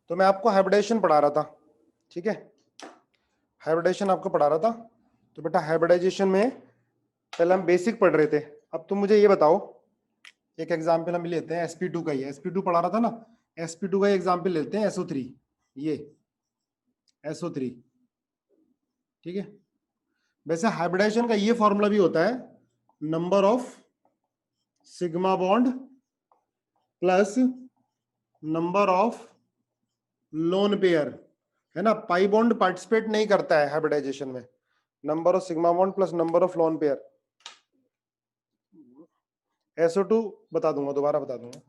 तो मैं आपको हाइब्रिडाइजेशन पढ़ा रहा था, ठीक है, हाइब्रिडाइजेशन आपको पढ़ा रहा था। तो बेटा हाइब्रिडाइजेशन में पहले हम बेसिक पढ़ रहे थे। अब तुम मुझे ये बताओ, एक एग्जाम्पल हम लेते हैं sp2 का ही, sp2 पढ़ा रहा था ना, sp2 का एग्जाम्पल लेते हैं SO3, ये SO3, ठीक है। वैसे हाइब्रिडाइजेशन का ये फॉर्मूला भी होता है, number of sigma bond plus number of lone pair, है ना। पाई बॉन्ड पार्टिसिपेट नहीं करता है हाइब्रिडाइजेशन में, number of sigma bond plus number of lone pair. SO2 बता दूंगा, दोबारा बता दूंगा।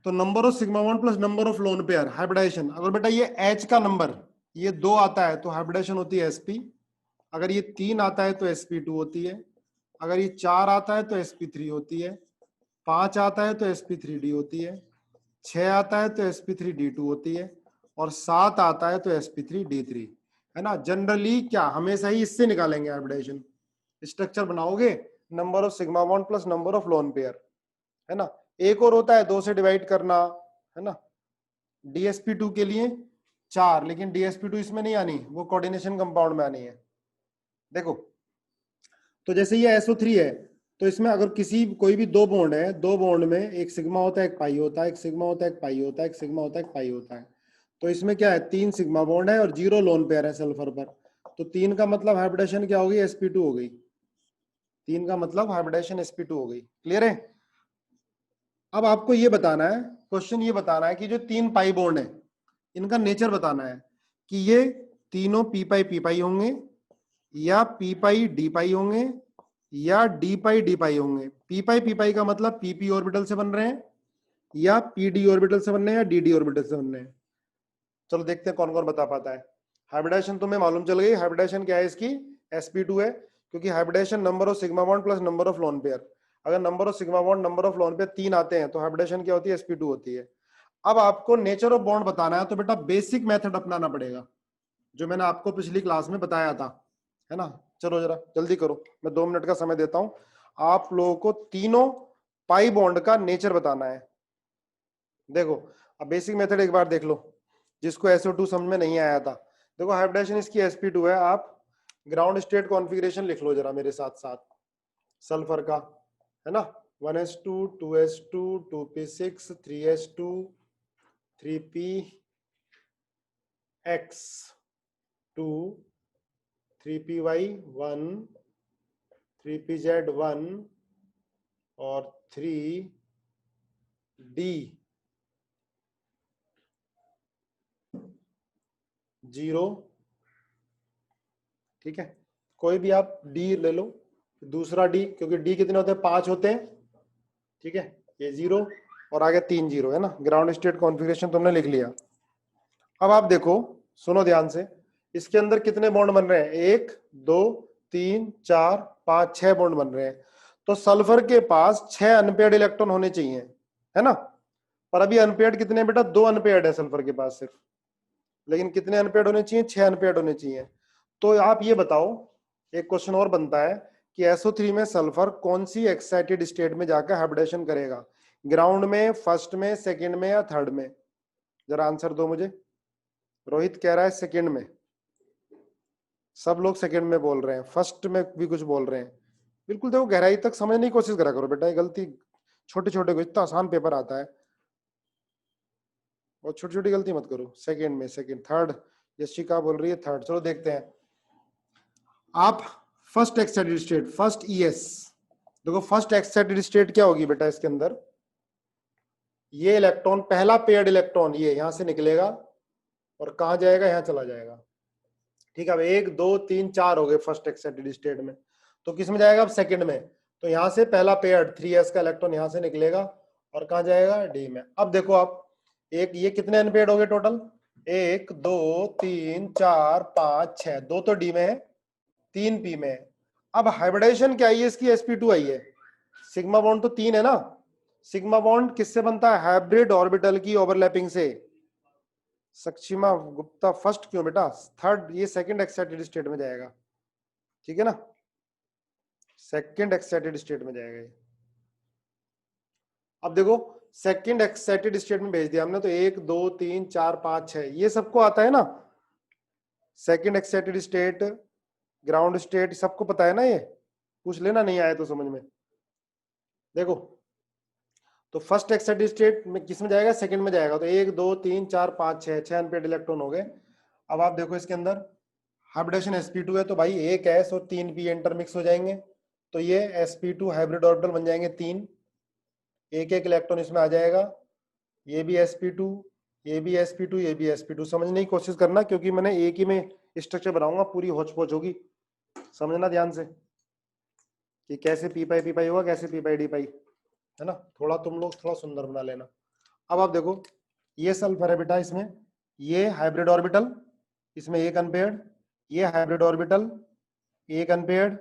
तो number of sigma bond plus number of lone pair hybridization, अगर बेटा ये H का नंबर ये 2 आता है तो हाइब्रिडाइजेशन होती है sp, अगर ये 3 आता है तो sp2 होती है, अगर ये 4 आता है तो sp3 होती है, 5 आता है तो sp3d होती है, 6 आता है तो sp3d2 होती है, और 7 आता है तो sp3d3, है ना। जनरली क्या हमेशा ही इससे निकालेंगे हाइब्रिडाइजेशन, स्ट्रक्चर बनाओगे number of sigma bond plus number of lone pair, है ना। एक और होता है 2 से डिवाइड करना, है ना, DsP2 के लिए 4, लेकिन DsP2 इसमें नहीं आनी, वो कोऑर्डिनेशन कंपाउंड में आनी है। देखो, तो जैसे ये SO3 है, तो इसमें अगर किसी कोई भी 2 बॉन्ड है, 2 बॉन्ड में एक सिग्मा होता है एक पाई होता है, एक सिग्मा होता है एक पाई होता है, एक सिग्मा होता है एक पाई होता है। तो इसमें क्या है, 3 सिग्मा बॉन्ड है और 0 लोन पेयर है सल्फर पर। तो 3 का मतलब हाइब्रिडेशन क्या होगी, sp2 हो गई। 3 का मतलब हाइब्रिडेशन sp2 हो गई। क्लियर है। अब आपको ये बताना है, क्वेश्चन ये बताना है कि जो 3 पाई बॉन्ड है इनका नेचर बताना है कि ये तीनों पी पाई होंगे, या पी पाई डी पाई होंगे, या डी पाई होंगे। पी पाई का मतलब पी ऑर्बिटल से बन रहे हैं, या पी डी ऑर्बिटल से बन रहे हैं, या डी ऑर्बिटल से बन रहे हैं। चलो देखते हैं कौन कौन बता पाता है। हाइब्रिडेशन तुम्हें मालूम चल गई, हाइब्रिडेशन क्या है इसकी, sp2 है, क्योंकि hybridisation number of sigma bond plus number of lone pair. अगर number of sigma bond number of lone pair 3 आते हैं तो हाइब्रिडेशन क्या होती है, sp2 होती है। अब आपको नेचर ऑफ बॉन्ड बताना है, तो बेटा बेसिक मेथड अपनाना पड़ेगा, जो मैंने आपको पिछली क्लास में बताया था, है ना। चलो जरा जल्दी करो, मैं 2 मिनट का समय देता हूं। आप लोगों को तीनों पाई बॉन्ड का नेचर बताना है। देखो, अब बेसिक मेथड एक बार देख लो, जिसको SO2 समझ में नहीं आया था। देखो हाइब्रिडेशन इसकी sp2 है, आप ग्राउंड स्टेट कॉन्फ़िगरेशन लिख लो जरा मेरे साथ साथ सल्फर का, है ना। 1s2 2s2 2p6 3s2 3px2 3py1 3pz1 और 3d0, ठीक है। कोई भी आप डी ले लो, दूसरा डी, क्योंकि डी कितने होते हैं, 5 होते हैं, ठीक है। ये 0 और आगे 3 0, है ना। ग्राउंड स्टेट कॉन्फ़िगरेशन तुमने लिख लिया। अब आप देखो, सुनो ध्यान से, इसके अंदर कितने बॉन्ड बन रहे हैं, 1 2 3 4 5 6 बॉन्ड बन रहे हैं। तो सल्फर के पास 6 अनपेयर्ड इलेक्ट्रॉन होने चाहिए, है ना। पर अभी अनपेयर्ड कितने बेटा, 2 अनपेयर्ड है सल्फर के पास सिर्फ, लेकिन कितने अनपेयर्ड होने चाहिए, 6 अनपेयर्ड होने चाहिए। तो आप ये बताओ, एक क्वेश्चन और बनता है कि SO3 में सल्फर कौन सी एक्साइटेड स्टेट में जाकर हाइब्रिडेशन करेगा, ग्राउंड में, फर्स्ट में, सेकंड में, या थर्ड में। जरा आंसर दो मुझे। रोहित कह रहा है सेकंड में, सब लोग सेकंड में बोल रहे हैं, फर्स्ट में भी कुछ बोल रहे हैं। बिल्कुल देखो, गहराई तक समझने की कोशिश करा करो बेटा, ये गलती छोटे छोटे को, इतना आसान पेपर आता है और छोटी छोटी गलती मत करो। सेकंड में, सेकंड, थर्ड, यशिका बोल रही है थर्ड। चलो देखते हैं। आप first excited state, first ES देखो, फर्स्ट एक्साइटेड स्टेट क्या होगी बेटा, इसके अंदर ये इलेक्ट्रॉन, पहला पेयर्ड इलेक्ट्रॉन ये यहां से निकलेगा और कहां जाएगा, यहां चला जाएगा, ठीक है। अब 1 2 3 4 हो गए फर्स्ट एक्साइटेड स्टेट में, तो किस में जाएगा, अब सेकंड में। तो यहां से पहला पेयर्ड 3s का इलेक्ट्रॉन यहां से निकलेगा और कहां जाएगा, डी में। अब देखो आप, एक ये कितने अनपेयर्ड हो गए टोटल, 1 2 3 4 5 6, 2 तो डी में है, 3 पी में है। अब हाइब्रिडेशन क्या आई है इसकी, sp2 आई है। सिग्मा बॉन्ड तो 3 है ना, सिग्मा बॉन्ड किससे बनता है, हाइब्रिड ऑर्बिटल की ओवरलैपिंग से। सक्षिमा गुप्ता फर्स्ट क्यों बेटा, थर्ड, ये सेकंड एक्साइटेड स्टेट में जाएगा, ठीक है ना, सेकंड एक्साइटेड स्टेट में जाएगा ये। अब देखो, सेकंड एक्साइटेड स्टेट में भेज दिया हमने, तो 1 2 3 4 5 6 ये सबको आता है ना, second excited state, ground state, सबको पता है ना, ये पूछ लेना नहीं आया तो समझ में। देखो तो फर्स्ट एक्साइटेड स्टेट में किस में जाएगा, सेकंड में जाएगा, तो 1 2 3 4 5 6 अनपेयर्ड इलेक्ट्रॉन हो गए। अब आप देखो इसके अंदर हाइब्रिडेशन sp2 है, तो भाई एक s और 3 p इंटरमिक्स हो जाएंगे, तो ये sp2 हाइब्रिड ऑर्बिटल बन जाएंगे 3, एक एक इलेक्ट्रॉन इसमें आ जाएगा, ये भी sp2, ये भी sp2, ये भी sp2। समझने की कोशिश करना, क्योंकि मैंने एक ही में स्ट्रक्चर बनाऊंगा, पूरी होच पोच होगी, समझना ध्यान से कि कैसे पी पाई होगा, कैसे पी पाई डी पाई, है ना। थोड़ा तुम लोग थोड़ा सुंदर बना लेना। अब आप देखो ये सल्फर है बेटा, इसमें ये हाइब्रिड ऑर्बिटल, इसमें एक अनपेयर्ड, ये हाइब्रिड ऑर्बिटल एक अनपेयर्ड,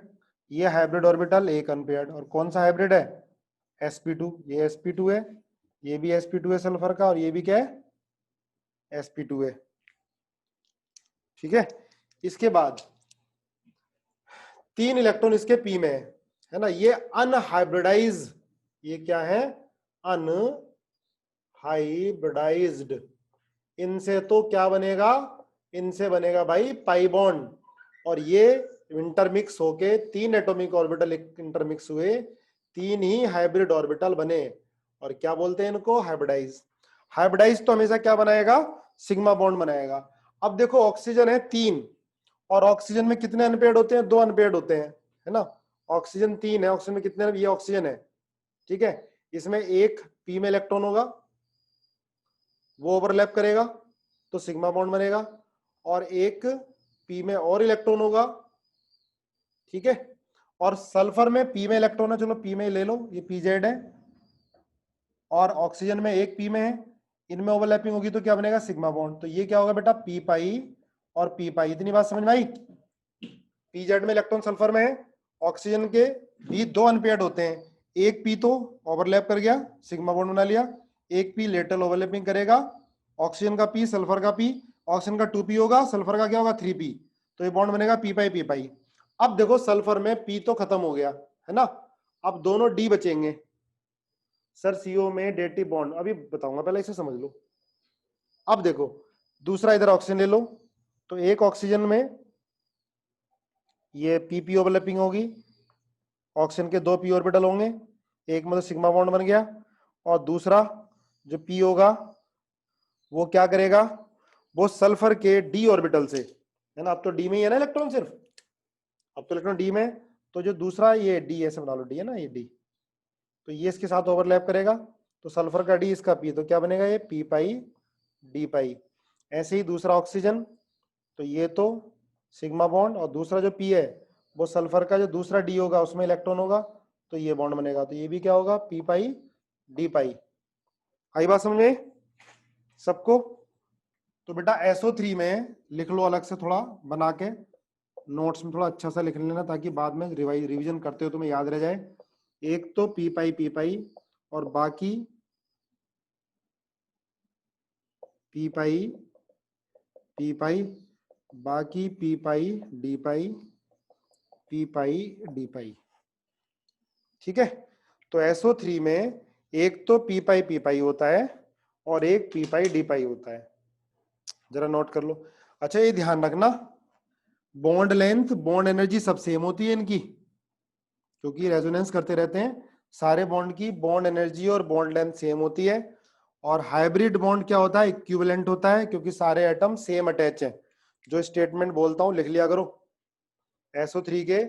ये हाइब्रिड ऑर्बिटल एक अनपेयर्ड, और कौन सा हाइब्रिड है, sp2, ये sp2 है, ये भी sp2 है सल्फर का, और ये भी क्या है, sp2 है। ठीक है, इसके बाद 3 इलेक्ट्रॉन इसके p में है ना, ये अनहाइब्रिडाइज, ये क्या है, अनहाइब्रिडाइज्ड। इनसे तो क्या बनेगा, इनसे बनेगा भाई पाई बॉन्ड, और ये इंटरमिक्स होके 3 एटॉमिक ऑर्बिटल इंटरमिक्स हुए, 3 ही हाइब्रिड ऑर्बिटल बने, और क्या बोलते हैं इनको, हाइब्रिडाइज। हाइब्रिडाइज तो हमेशा क्या बनाएगा, सिग्मा बॉन्ड बनाएगा। अब देखो ऑक्सीजन है 3, और ऑक्सीजन में कितने अनपेयर्ड होते हैं, 2 अनपेयर्ड होते हैं, है ना। ऑक्सीजन 3 है, ऑक्सीजन में कितने, ये ऑक्सीजन है, ठीक है, इसमें एक पी में इलेक्ट्रॉन होगा, वो ओवरलैप करेगा तो सिग्मा बॉन्ड बनेगा, और एक पी में और इलेक्ट्रॉन होगा, ठीक है, और सल्फर में पी में इलेक्ट्रॉन है, चलो पी में ले लो, ये पीजेड है, और ऑक्सीजन में एक पी में है, इनमें ओवरलैपिंग होगी तो क्या बनेगा, सिग्मा बॉन्ड। तो ये क्या होगा बेटा, पी पाई और पी पाई। इतनी बात समझ में आई। पीजेड में इलेक्ट्रॉन सल्फर में है, ऑक्सीजन के भी 2 अनपेयर्ड होते हैं, एक पी तो ओवरलैप कर गया, सिग्मा बॉन्ड बना लिया, एक पी लेटरल ओवरलैपिंग करेगा, ऑक्सीजन का पी, सल्फर का पी, ऑक्सीजन का 2p होगा, सल्फर का क्या होगा 3p, तो ये बॉन्ड बनेगा पी पाई पी पाई। अब देखो सल्फर में पी तो खत्म हो गया, है ना, अब दोनों डी बचेंगे। सर सीओ में डेटिव बॉन्ड अभी बताऊंगा, पहले इसे समझ लो। अब देखो दूसरा इधर ऑक्सीजन ले लो, तो एक ऑक्सीजन में ये पीपी ओवरलैपिंग होगी, ऑक्सीजन के 2 पी ऑर्बिटल होंगे, एक में तो सिग्मा बॉन्ड बन गया, और दूसरा जो पी होगा वो क्या करेगा, वो सल्फर के डी ऑर्बिटल से, है ना, अब तो डी में ही है ना इलेक्ट्रॉन सिर्फ, अब तो इलेक्ट्रॉन डी में, तो जो दूसरा ये डी ऐसे बना लो, डी है ना, ये डी, तो ये इसके साथ ओवरलैप करेगा, तो सल्फर का डी इसका पी, तो क्या बनेगा, ये पी पाई डी पाई। ऐसे ही दूसरा ऑक्सीजन, तो ये तो सिग्मा बॉन्ड, और दूसरा जो पी है वो सल्फर का जो दूसरा डी होगा उसमें इलेक्ट्रॉन होगा, तो ये बॉन्ड बनेगा, तो ये भी क्या होगा, पी पाई डी पाई। आई बात समझ में सबको। तो बेटा SO3 में लिख लो अलग से, थोड़ा बना के नोट्स में थोड़ा अच्छा सा लिख लेना, ताकि बाद में रिवीजन करते हो तुम्हें याद रह जाए। एक तो पी पाई और बाकी पी पाई, बाकी पी पाई डी पाई, पी पाई डी पाई, ठीक है। तो SO3 में एक तो पी पाई होता है, और एक पी पाई डी पाई होता है, जरा नोट कर लो। अच्छा ये ध्यान रखना, बॉन्ड लेंथ बॉन्ड एनर्जी सब सेम होती है इनकी, क्योंकि रेजोनेंस करते रहते हैं, सारे बॉन्ड की बॉन्ड एनर्जी और बॉन्ड लेंथ सेम होती है। और हाइब्रिड बॉन्ड क्या होता है, इक्विवेलेंट होता है, क्योंकि सारे एटम सेम अटैच हैं। जो स्टेटमेंट बोलता हूं लिख लिया करो। SO3 के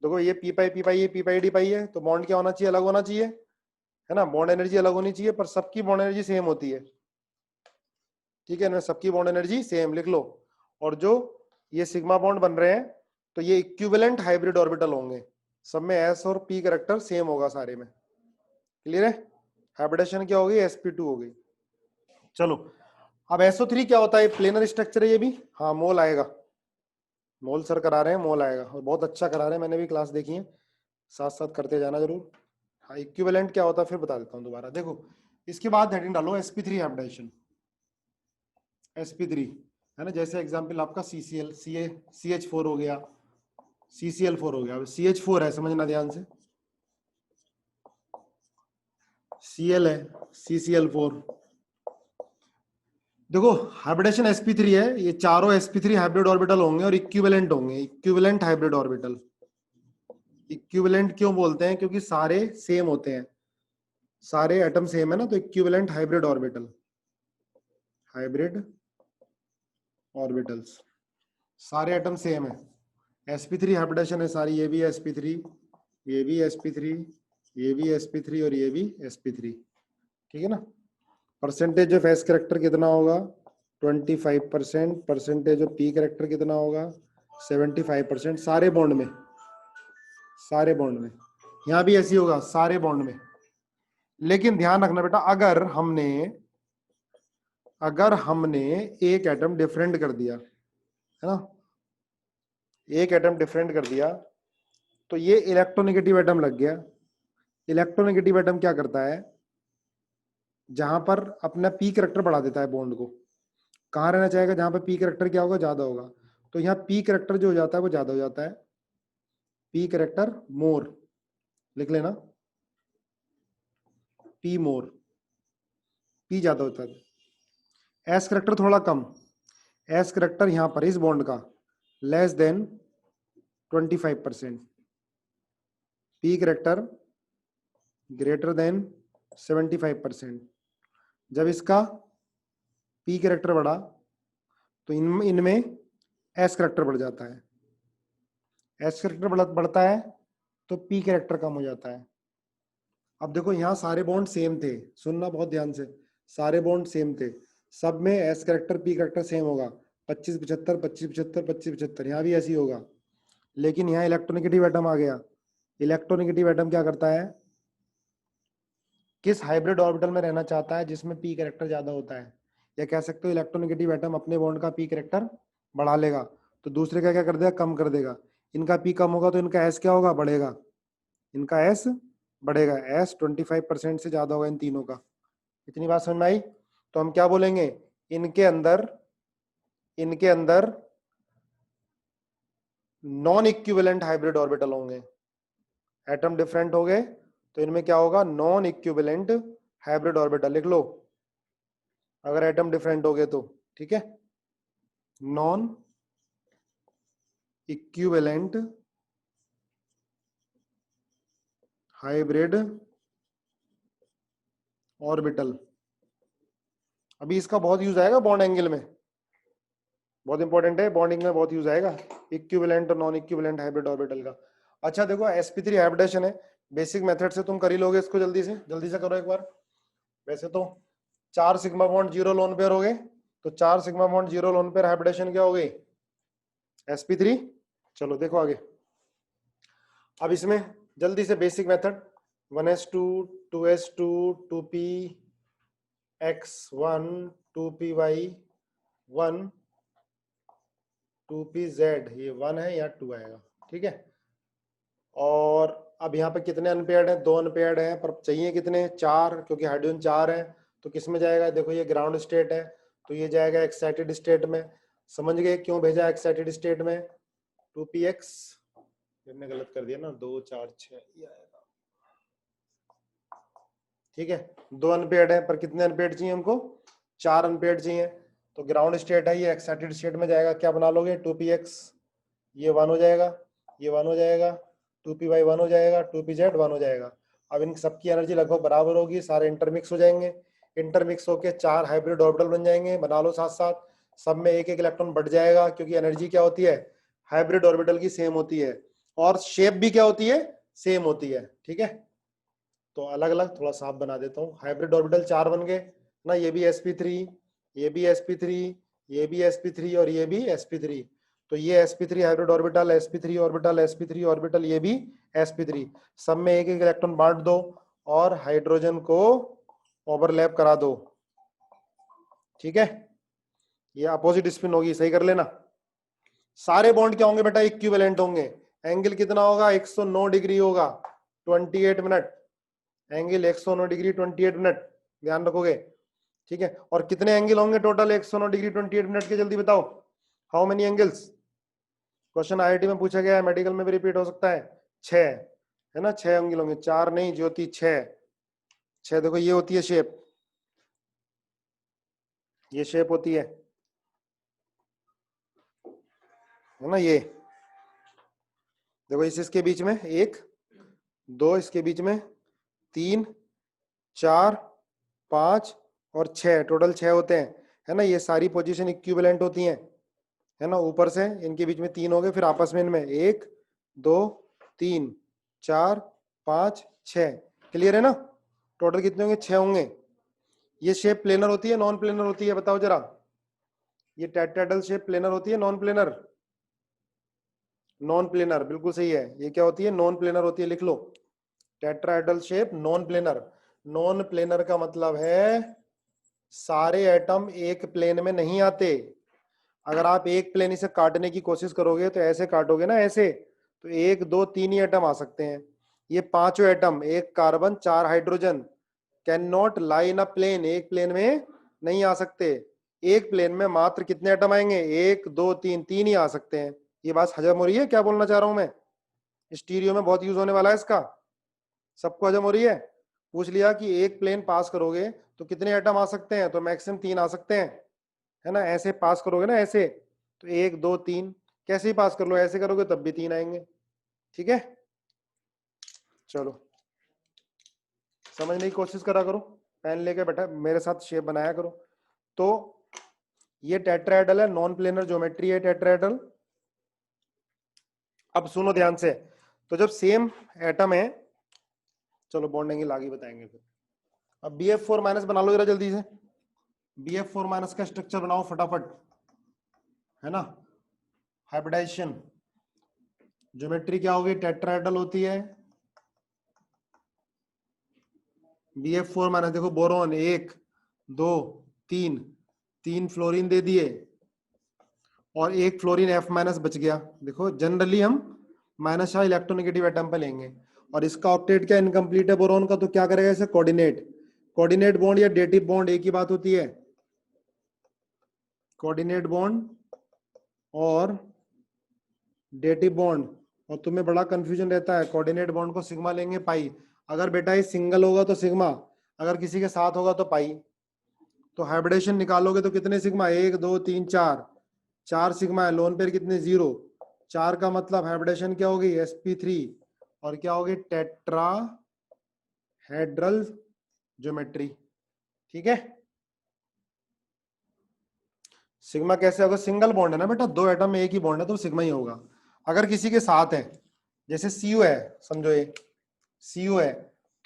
देखो ये पी पाई ये पी पाई डी पाई है, तो बॉन्ड क्या होना चाहिए, अलग होना चाहिए, है ना, बॉन्ड एनर्जी अलग होनी चाहिए, पर सबकी बॉन्ड एनर्जी सेम होती है, ठीक है ना, सबकी बॉन्ड एनर्जी सेम लिख लो। और जो ये सिग्मा बॉन्ड बन रहे हैं, तो ये इक्विवेलेंट हाइब्रिड ऑर्बिटल होंगे, सब में S और P कैरेक्टर सेम होगा सारे में, क्लियर है। हाइब्रिडेशन क्या होगी, sp2 हो गई। चलो अब SO3 क्या होता है, प्लेनर स्ट्रक्चर है ये भी, हाँ मोल आएगा, मोल सर करा रहे हैं, मोल आएगा, और बहुत अच्छा करा रहे हैं, मैंने भी क्लास देखी है, साथ साथ करते जाना जरूर। हाँ इक्विवेलेंट क्या होता है फिर बता देता हूँ दोबारा। देखो इसके बाद हेडिंग डालो sp3 हाइब्रिडेशन, sp3 है ना, जैसे एग्जांपल आपका CCl CH4 हो गया, CCl4 हो गया, CH4 है, समझना ध्यान से, Cl है, CCl4। देखो हाइब्रिडेशन sp3 है, ये चारों sp3 हाइब्रिड ऑर्बिटल होंगे और इक्विवेलेंट होंगे, इक्विवेलेंट हाइब्रिड ऑर्बिटल। इक्विवेलेंट क्यों बोलते हैं? क्योंकि सारे सेम होते हैं, सारे एटम सेम है ना, तो equivalent hybrid orbital, hybrid orbitals, सारे एटम सेम है। sp3 हाइब्रिडेशन है सारी, ये भी sp3, ये भी sp3, ये भी sp3 और ये भी sp3, ठीक है ना। परसेंटेज ऑफ एस करेक्टर कितना होगा? 25%। परसेंटेज ऑफ पी करेक्टर कितना होगा? 75%। सारे बॉन्ड में, सारे बॉन्ड में, यहां भी ऐसी होगा सारे बॉन्ड में। लेकिन ध्यान रखना बेटा, अगर हमने एक एटम डिफरेंट कर दिया, है ना, एक एटम डिफरेंट कर दिया, तो ये इलेक्ट्रोनेगेटिव एटम लग गया। इलेक्ट्रोनेगेटिव एटम क्या करता है? जहां पर अपना पी करेक्टर बढ़ा देता है बॉन्ड को। कहाँ रहना चाहेगा? जहां पर पी करेक्टर क्या होगा? ज्यादा होगा। तो यहाँ पी करेक्टर जो हो जाता है वो ज्यादा हो जाता है, पी करेक्टर मोर, लिख लेना, पी मोर, पी ज्यादा होता है। एस करेक्टर थोड़ा कम, एस करेक्टर यहां पर इस बॉन्ड का less than 25%, P character greater than 75%। जब इसका पी करेक्टर बढ़ा तो इनमें एस करेक्टर बढ़ जाता है, एस करेक्टर बढ़ता है तो पी करेक्टर कम हो जाता है। अब देखो यहाँ सारे बॉन्ड सेम थे, सुनना बहुत ध्यान से, सारे बॉन्ड सेम थे, सब में S character P character same होगा, 25-75, 25-75, 25-75, यहाँ भी ऐसी होगा। लेकिन यहाँ इलेक्ट्रोनेगेटिव एटम आ गया। इलेक्ट्रोनेगेटिव एटम क्या करता है? किस हाइब्रिड ऑर्बिटल में रहना चाहता है जिसमें पी करेक्टर ज्यादा होता है, या कह सकते हो इलेक्ट्रोनेगेटिव एटम अपने बॉन्ड का पी करेक्टर बढ़ा लेगा, तो दूसरे का क्या कर देगा? कम कर देगा। इनका पी कम होगा तो इनका एस क्या होगा? बढ़ेगा, इनका एस बढ़ेगा, एस 25% से ज्यादा होगा इन तीनों का। इतनी बात समझ में आई? तो हम क्या बोलेंगे? इनके अंदर नॉन इक्विवेलेंट हाइब्रिड ऑर्बिटल होंगे। एटम डिफरेंट हो गए तो इनमें क्या होगा? नॉन इक्विवेलेंट हाइब्रिड ऑर्बिटल लिख लो, अगर एटम डिफरेंट हो गए तो, ठीक है। Non equivalent hybrid orbital. अभी इसका बहुत यूज आएगा बॉन्ड एंगल में, बहुत इंपॉर्टेंट है, बॉन्डिंग में बहुत यूज आएगा, इक्विवेलेंट और नॉन इक्विवेलेंट हाइब्रिड ऑर्बिटल का। अच्छा देखो sp3 हाइब्रिडेशन है, बेसिक मेथड से तुम कर ही लोगे इसको, जल्दी से करो एक बार। वैसे तो 4 सिग्मा बॉन्ड 0 लोन पेयर हो गए, तो 4 sigma bond 0 lone pair hybridization क्या हो गई? sp3। चलो देखो आगे। अब इसमें जल्दी से basic method, 1s2 2s2 2px1 2py1 2pz, ये 1 है या 2 आएगा, ठीक है। और अब यहाँ पे कितने अनपेयर्ड हैं? 2 अनपेयर्ड हैं, पर चाहिए कितने? 4, क्योंकि हाइड्रोजन 4 है, तो किस में जाएगा? देखो ये ग्राउंड स्टेट है, तो ये जाएगा एक्साइटेड स्टेट में। समझ गए क्यों भेजा एक्साइटेड स्टेट में? 2px, हमने गलत कर दिया ना, 2 4 6 ये आएगा, ठीक है। 2 अनपेयर्ड है, पर कितने अनपेयर्ड चाहिए हमको? 4 अनपेयर्ड चाहिए, तो ग्राउंड स्टेट है, ये एक्साइटेड स्टेट में जाएगा, क्या बना लोगे? 2px, ये 1 हो जाएगा, ये 1 हो जाएगा, 2py 1 हो जाएगा, 2pz 1 हो जाएगा। अब इन सबकी एनर्जी लगभग बराबर होगी, सारे इंटरमिक्स हो जाएंगे, इंटरमिक्स होके 4 हाइब्रिड ऑर्बिटल बन जाएंगे, बना लो साथ साथ, सब में एक एक इलेक्ट्रॉन बढ़ जाएगा, क्योंकि एनर्जी क्या होती है? हाइब्रिड ऑर्बिटल की सेम होती है, और शेप भी क्या होती है? सेम होती है, ठीक है। तो अलग अलग थोड़ा साफ बना देता हूँ। हाइब्रिड ऑर्बिटल 4 बन गए ना, ये भी sp3, ये भी sp3, ये भी sp3 और ये भी sp3। तो ये sp3 hybrid orbital, sp3 orbital, sp3 orbital, ये भी sp3, सब में एक एक इलेक्ट्रॉन बांट दो और हाइड्रोजन को ओवरलैप करा दो, ठीक है। ये अपोजिट स्पिन होगी, सही कर लेना। सारे बॉन्ड क्या होंगे बेटा? इक्विवेलेंट होंगे। एंगल कितना होगा? 109 डिग्री होगा, 28 मिनट, एंगल 109 डिग्री 28 मिनट, ध्यान रखोगे, ठीक है। और कितने एंगल होंगे टोटल 109 डिग्री 28 मिनट के? जल्दी बताओ, how many angles? Question IIT में पूछा गया है, मेडिकल में भी रिपीट हो सकता है। 6 है ना, 6 एंगल होंगे, 4 नहीं ज्योति, 6, 6 देखो ये होती है शेप, ये शेप होती है ना, ये देखो इसके बीच में 1 2, इसके बीच में 3 4 5 और 6, टोटल 6 होते हैं, है ना। ये सारी पोजीशन इक्विवेलेंट होती हैं, है ना। ऊपर से इनके बीच में 3 हो गए, फिर आपस में इनमें 1 2 3 4 5 6, क्लियर है ना। टोटल कितने होंगे, 6 होंगे। ये शेप प्लेनर होती है नॉन प्लेनर होती है, बताओ जरा। ये टेट्राहेड्रल शेप प्लेनर होती है नॉन प्लेनर? नॉन प्लेनर, बिल्कुल सही है। ये क्या होती है, नॉन प्लेनर होती है, लिख लो। Tetrahedral shape non planar. Non planar का मतलब है सारे एटम एक प्लेन में नहीं आते। अगर आप एक प्लेन इसे काटने की कोशिश करोगे तो ऐसे काटोगे ना, ऐसे, तो 1 2 3 ही एटम आ सकते हैं। ये पांचों atom, 1 carbon 4 hydrogen, can not lie in a plane, एक प्लेन में नहीं आ सकते। एक प्लेन में मात्र कितने एटम आएंगे, 1 2 3, 3 ही आ सकते हैं। ये बात हजम हो रही है क्या बोलना चाह रहा हूं मैं? स्टीरियो में बहुत यूज होने वाला है इसका, सबको हजम हो रही है? पूछ लिया कि एक प्लेन पास करोगे तो कितने एटम आ सकते हैं, तो मैक्सिमम 3 आ सकते हैं, है ना। ऐसे पास करोगे ना, ऐसे, तो 1 2 3, कैसे ही पास कर लो, ऐसे करोगे तब भी 3 आएंगे, ठीक है। चलो समझने की कोशिश करा करो, पेन लेके बैठा मेरे साथ शेप बनाया करो। तो ये टेट्राहेड्रल है, नॉन प्लेनर ज्योमेट्री है टेट्राहेड्रल। अब सुनो ध्यान से, तो जब सेम एटम है, चलो बॉन्ड एंगल आगे बताएंगे फिर। अब BF4 माइनस बना लो जरा जल्दी से। BF4 माइनस का स्ट्रक्चर बनाओ फटाफट, है ना। हाइब्रिडाइजेशन ज्योमेट्री क्या होगी, टेट्राहेड्रल होती है। BF4 माइनस, देखो बोरॉन 1 2 3, 3 फ्लोरीन दे दिए और 1 फ्लोरीन F माइनस बच गया। देखो जनरली हम माइनस या इलेक्ट्रोनेगेटिव एटम पे लेंगे, और इसका ऑक्टेट क्या इनकम्प्लीट है बोरॉन का, तो क्या करेगा इसे, कोऑर्डिनेट। कोऑर्डिनेट बॉन्ड या डेटिव बॉन्ड एक ही बात होती है, कोऑर्डिनेट बॉन्ड और डेटिव बॉन्ड। और तुम्हें बड़ा कंफ्यूजन रहता है, कोऑर्डिनेट बॉन्ड को सिग्मा लेंगे पाई, अगर बेटा ये सिंगल होगा तो सिग्मा, अगर किसी के साथ होगा तो पाई। तो हाइब्रिडेशन निकालोगे तो कितने सिग्मा, 1 2 3 4, 4 सिग्मा है, लोन पेयर कितने, 0। 4 का मतलब हाइब्रिडेशन क्या होगी, sp3, और क्या होगी, टेट्राहेड्रल ज्योमेट्री, ठीक है। सिग्मा कैसे होगा, सिंगल बॉन्ड है ना बेटा, 2 एटम में एक ही बॉन्ड है तो सिग्मा ही होगा। अगर किसी के साथ है, जैसे CU है, समझो ये CU है,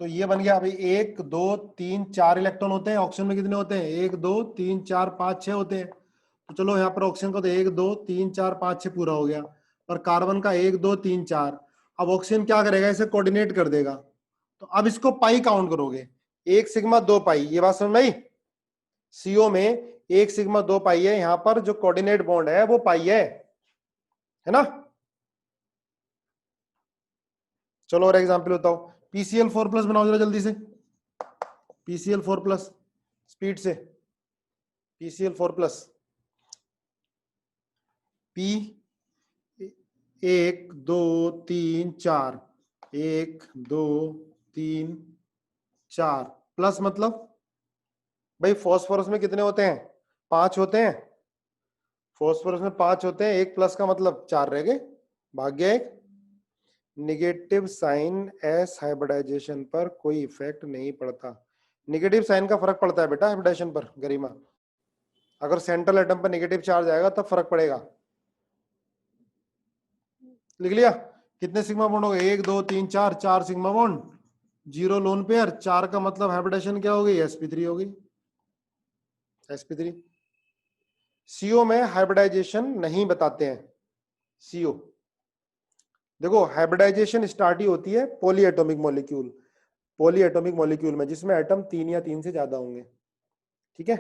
तो ये बन गया भाई 1 2 3 4 इलेक्ट्रॉन होते हैं, ऑक्सीजन में कितने होते हैं, 1 2 3 4 5 6 होते हैं। तो चलो यहाँ पर ऑक्सीजन का तो 1 2 3 4 5 6 पूरा हो गया, और कार्बन का 1 2 3 4। अब ऑक्सीजन क्या करेगा, इसे कोऑर्डिनेट कर देगा। तो अब इसको पाई काउंट करोगे, 1 सिग्मा 2 पाई, ये बात समझ में आई। सीओ में 1 सिग्मा 2 पाई है, यहाँ पर जो कोऑर्डिनेट बॉन्ड है वो पाई है ना। चलो और एग्जांपल बताओ, PCl4+ बनाओ जरा जल्दी से, PCl4+, स्पीड से, PCl4+, P 1 2 3 4, 1 2 3 4 प्लस, मतलब भाई फॉस्फोरस में कितने होते हैं, 5 होते हैं। फॉस्फोरस में 5 होते हैं, 1 प्लस का मतलब 4 रह गए, भाग गया 1। निगेटिव साइन एस हाइब्रिडाइजेशन पर कोई इफेक्ट नहीं पड़ता। निगेटिव साइन का फर्क पड़ता है बेटा हाइब्रिडाइजेशन पर, गरिमा। अगर सेंट्रल एटम पर नेगेटिव चार्ज आएगा तब फर्क पड़ेगा। लिख लिया, कितने सिग्मा बॉन्ड हो गए, 1 2 3 4, 4 सिग्मा बॉन्ड, 0 लोन पेयर। 4 का मतलब हाइब्रिडेशन क्या हो गई, sp3 हो गई, sp3। CO में हाइब्रिडाइजेशन नहीं बताते हैं, CO देखो हाइब्रिडाइजेशन स्टार्ट ही होती है poly atomic molecule, poly atomic molecule में, जिसमें एटम 3 या 3 से ज्यादा होंगे, ठीक है।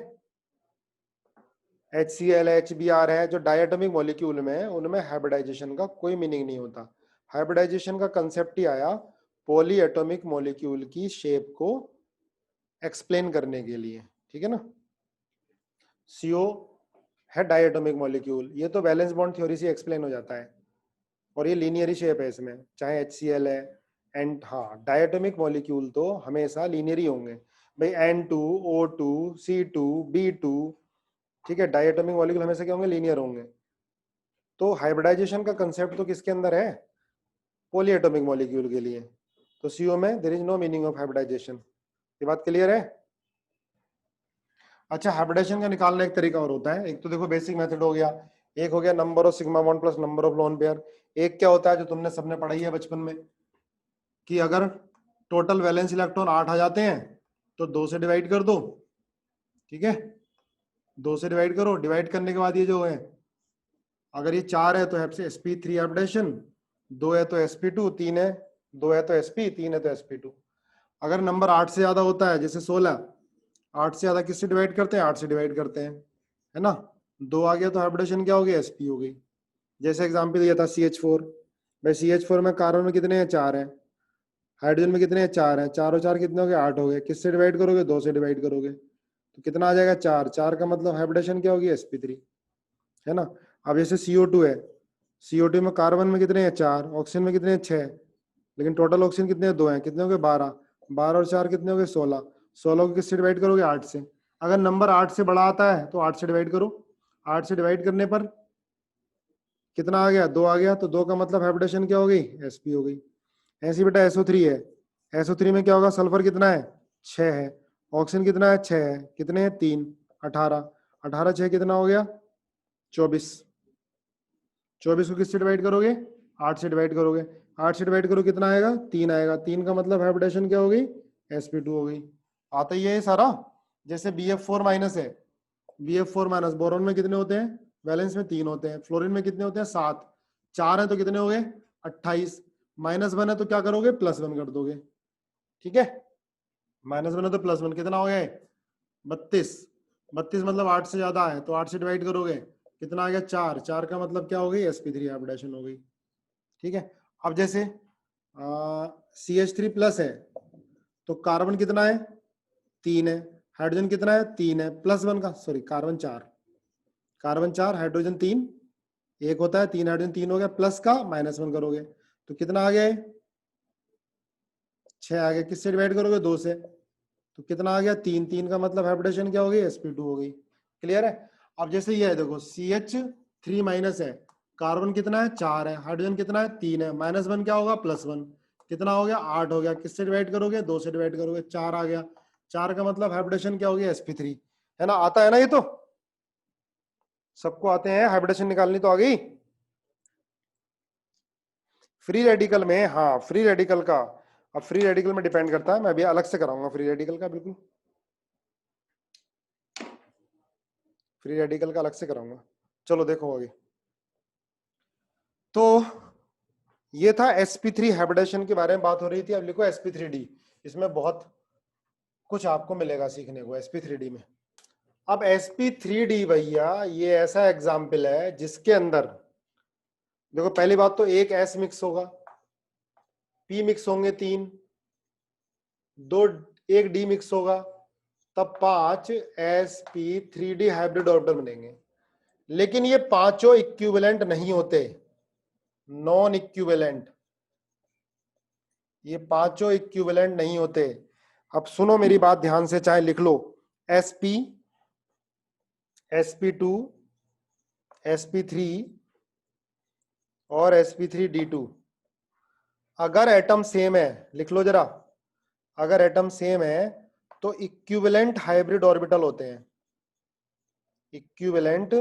HCl HBr है जो डायटोमिक मॉलिक्यूल में, उनमें हाइब्रिडाइजेशन का कोई मीनिंग नहीं होता। हाइब्रिडाइजेशन का कंसेप्ट ही आया पॉली एटॉमिक मॉलिक्यूल की शेप को एक्सप्लेन करने के लिए, ठीक है ना। CO है डायटोमिक मॉलिक्यूल, ये तो वैलेंस बॉन्ड थ्योरी से एक्सप्लेन हो जाता है, और ये लीनियर शेप है इसमें, चाहे HCl है। एंड हाँ, डायटोमिक मॉलिक्यूल तो हमेशा लीनियर ही होंगे। भाई N2, O2, C2, B2, ठीक है, डायटोमिक मॉलिक्यूल हमेशा क्या होंगे, लीनियर होंगे। तो हाइब्रिडाइजेशन का कंसेप्ट तो किसके अंदर है, पॉलीएटॉमिक मॉलिक्यूल के लिए। तो CO में there is no meaning of hybridization. ये बात क्लियर है। अच्छा, हाइब्रिडेशन का निकालने एक तरीका और होता है। एक तो देखो बेसिक मेथड हो गया, एक हो गया number of sigma bond plus number of lone pair. एक क्या होता है जो तुमने सबने पढ़ाई है बचपन में, कि अगर टोटल वैलेंस इलेक्ट्रॉन 8 आ जाते हैं तो 2 से डिवाइड कर दो, ठीक है, 2 से डिवाइड करो। डिवाइड करने के बाद ये जो है, अगर ये 4 है तो sp3 हाइब्रिडेशन, 2 है तो sp2, 3 है, 2 है तो sp, 3 है तो sp2। अगर नंबर 8 से ज्यादा होता है, जैसे 16, 8 से ज्यादा किससे डिवाइड करते हैं, 8 से डिवाइड करते हैं, है ना। 2 आ गया तो हाइब्रिडेशन क्या हो गई, sp हो गई। जैसे एग्जांपल दिया था CH4, भाई CH4 में कार्बन में कितने हैं, 4 हैं, हाइड्रोजन में कितने हैं, 4 हैं, 4 और 4 कितने हो गए, 8 हो गए। किससे डिवाइड करोगे, 2 से डिवाइड करोगे, तो कितना आ जाएगा, 4। 4 का मतलब हाइब्रिडेशन क्या होगी, sp3, है ना। अब जैसे CO2 है, CO2 में कार्बन में कितने हैं, 4, ऑक्सीजन में कितने हैं, 6, लेकिन टोटल ऑक्सीजन कितने हैं, 2 हैं, कितने हो गए, 12। 12 और 4 कितने हो गए, 16। 16 को किससे डिवाइड करोगे, 8 से। अगर नंबर 8 से बड़ा आता है तो 8 से डिवाइड करो। 8 से डिवाइड करने पर कितना आ गया, 2 आ गया, तो 2 का मतलब हाइब्रिडेशन क्या हो गई, sp हो गई। ऐसे बेटा SO3 है, SO3 में क्या होगा, सल्फर कितना है, 6 है, ऑक्सीजन कितना है, 6 है, कितने हैं, 3, 18। 18 6 कितना हो गया, 24। 24 को किससे डिवाइड करोगे, 8 से डिवाइड करोगे। 8 से डिवाइड करो कितना आएगा, 3 आएगा। 3 का मतलब हाइब्रिडेशन क्या हो गई, sp2 हो गई। आता ही है ये सारा। जैसे BF4 माइनस है, BF4 माइनस, बोरोन में कितने होते हैं, वैलेंस में 3 होते हैं, फ्लोरीन में कितने होते हैं, 7। 4 है तो कितने हो गए, 28। -1 है तो क्या करोगे, +1 कर दोगे, ठीक है। -1 है तो +1, कितना हो गया, 32। 32 मतलब 8 से ज्यादा है तो 8 से डिवाइड करोगे, कितना आ गया, 4। 4 का मतलब क्या हो गई, sp3 हाइब्रिडेशन हो गई, ठीक है। अब जैसे CH3 प्लस है तो कार्बन कितना है, 3 है, हाइड्रोजन कितना है, 3 है, +1 का, सॉरी कार्बन 4, कार्बन 4, हाइड्रोजन 3, एक होता है, 3 हाइड्रोजन 3 हो गया, प्लस का -1 करोगे तो कितना आ गया, 6 आ गया। किससे डिवाइड करोगे, 2 से, तो कितना आ गया, 3। 3 का मतलब हाइब्रिडेशन क्या हो गई, sp2 हो गई। क्लियर है। अब जैसे ये है, देखो CH3 माइनस है, कार्बन कितना है, 4 है, हाइड्रोजन कितना है, 3 है, -1 क्या होगा, +1, कितना हो गया, 8 हो गया। किससे डिवाइड करोगे, 2 से डिवाइड करोगे, 4 आ गया। 4 का मतलब हाइब्रिडेशन क्या हो गया, sp3, है ना। आता है ना, ये तो सबको आते हैं, हाइब्रिडेशन निकालनी तो आ गई। फ्री रेडिकल में, हाँ फ्री रेडिकल का, अब फ्री रेडिकल में डिपेंड करता है, मैं भी अलग से कराऊंगा फ्री रेडिकल का, बिल्कुल फ्री रेडिकल का अलग से कराऊंगा। चलो देखो आगे। तो ये था sp3 हाइब्रिडेशन के बारे में बात हो रही थी। अब लिखो sp3d, इसमें बहुत कुछ आपको मिलेगा सीखने को sp3d में। अब sp3d भैया ये ऐसा एग्जाम्पल है जिसके अंदर देखो, पहली बात तो एक s मिक्स होगा, p मिक्स होंगे 3, 2, एक d मिक्स होगा, तब 5 sp3d हाइब्रिड ऑर्बिटल बनेंगे। लेकिन ये पांचों इक्विवेलेंट नहीं होते, नॉन इक्विवेलेंट, ये पांचों इक्विवेलेंट नहीं होते। अब सुनो मेरी बात ध्यान से, चाहे लिख लो, sp, sp2, sp3 और sp3d2। अगर एटम सेम है, लिख लो जरा, अगर एटम सेम है तो इक्विवेलेंट हाइब्रिड ऑर्बिटल होते हैं, इक्विवेलेंट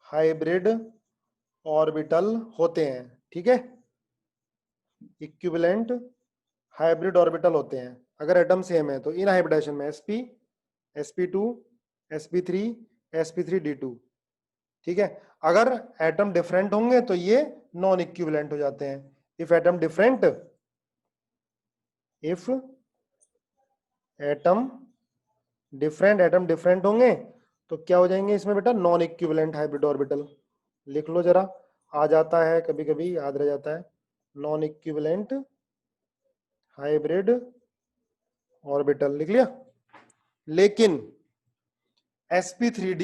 हाइब्रिड ऑर्बिटल होते हैं, ठीक है, इक्विवेलेंट हाइब्रिड ऑर्बिटल होते हैं अगर एटम सेम है। तो इन हाइब्रिडेशन में sp, sp2, sp3, sp3d2, ठीक है। अगर एटम डिफरेंट होंगे तो ये नॉन इक्विवेलेंट हो जाते हैं। If atom different, if atom different होंगे तो क्या हो जाएंगे इसमें बेटा, नॉन इक्विवेलेंट हाइब्रिड ऑर्बिटल। लिख लो जरा, आ जाता है कभी कभी, याद रह जाता है, नॉन इक्विवेलेंट हाइब्रिड ऑर्बिटल, लिख लिया। लेकिन sp3d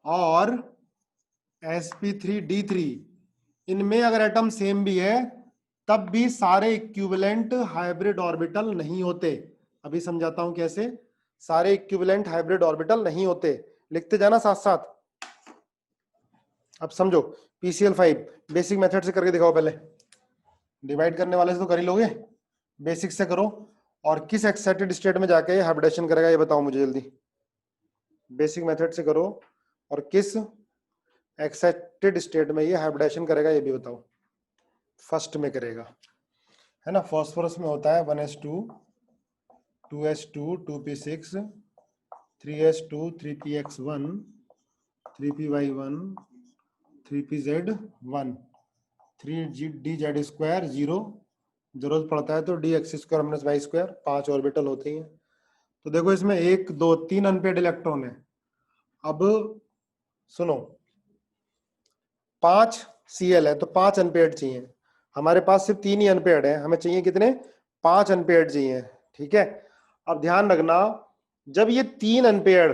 और sp3d3 इनमें अगर एटम सेम भी है तब भी सारे इक्विवेलेंट हाइब्रिड ऑर्बिटल नहीं होते, अभी समझाता हूं कैसे। सारे इक्विवेलेंट हाइब्रिड ऑर्बिटल नहीं होते, लिखते जाना साथ साथ। अब समझो, PCl5 बेसिक मेथड से करके दिखाओ पहले। डिवाइड करने वाले से तो कर ही लोगे, बेसिक से करो। और किस एक्साइटेड स्टेट में जाके हाइब्रिडेशन करेगा ये बताओ मुझे जल्दी। बेसिक मेथड से करो और किस एक्साइटेड स्टेट में ये हाइब्रिडेशन करेगा ये भी बताओ। फर्स्ट में करेगा, है ना। फास्फोरस में होता है 1s2 2s2 2p6 3s2 3px1 3py1 3pz1 3dz square 0, जरूरत पड़ता है तो dx² - y², 5 ऑर्बिटल होते हैं। तो देखो इसमें 1 2 3 अनपेड इलेक्ट्रॉन है। अब सुनो, 5 Cl है तो 5 अनपेड चाहिए। हमारे पास सिर्फ 3 ही अनपेड है, हमें चाहिए कितने? 5 अनपेड चाहिए, ठीक है। अब ध्यान रखना, जब ये 3 अनपेड